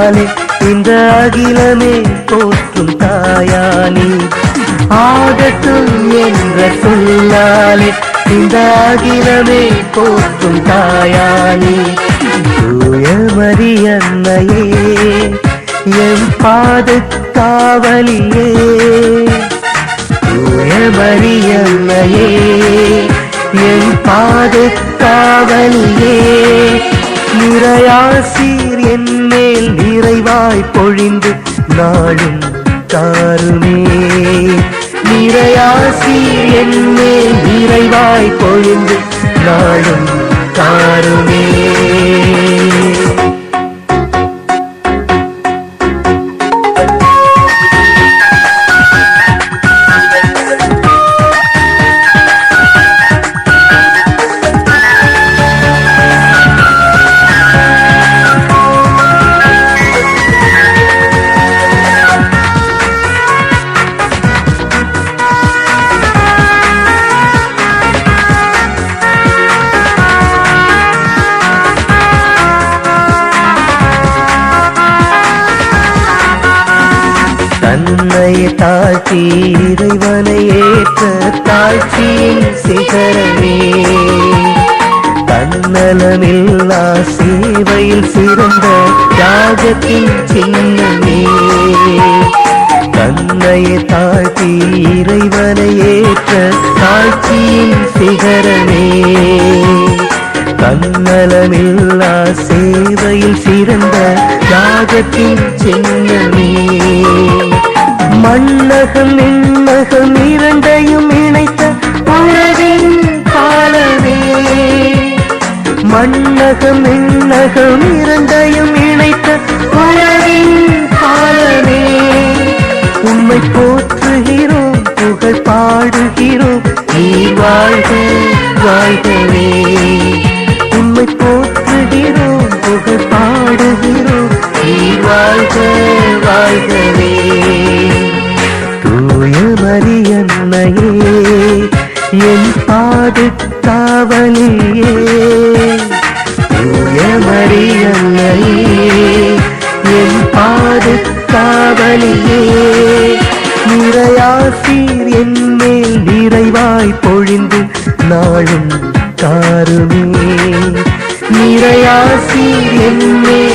சொல்லாலே இந்த அகிலமே போற்றும் தாயானி. ஆகட்டும் என்ற சொல்லாலே இந்த அகிலமே போற்றும் தாயானி. தூய மரியன்னையே என் பாதுகாவலியே, தூய மரியன்னையே என் பாதுகாவலியே. நிறையாசீர் என் மேல் நிறைவாய் பொழிந்து நாளும் தாருமே. நிறையாசீர் என் மேல் நிறைவாய் பொழிந்து நாளும் தாருமே. தன்னை தாழ்த்தி இறைவனை ஏற்ற தாழ்ச்சியின் சிகரமே. தன்னலமில்லா சேவையில் சிறந்த தியாகத்தின் சின்னமே. தன்னை தாழ்த்தி இறைவனை ஏற்ற தாழ்ச்சியின் சிகரமே. தன்னலமில்லா சேவையில் சிறந்த தியாகத்தின் சின்னமே. மண்ணகம் விண்ணகம் இரண்டையும் இணைத்த உலகின் பாலமே. மண்ணகம் விண்ணகம் இரண்டையும் இணைத்த உலகின் பாலமே. உம்மை போற்றுகிறோம் புகழ் பாடுகிறோம் நீ வாழ்க வாழ்கவே. உம்மை போற்றுகிறோம் புகழ் பாடுகிறோம் நீ வாழ்க வாழ்கவே. தூய மரியன்னையே என் பாதுகாவலியே, தூய மரியன்னையே என் பாதுகாவலியே. நிறையாசீர் என் மேல் நிறைவாய் பொழிந்து நாளும் தாருமே. நிறையாசீர் என் மேல்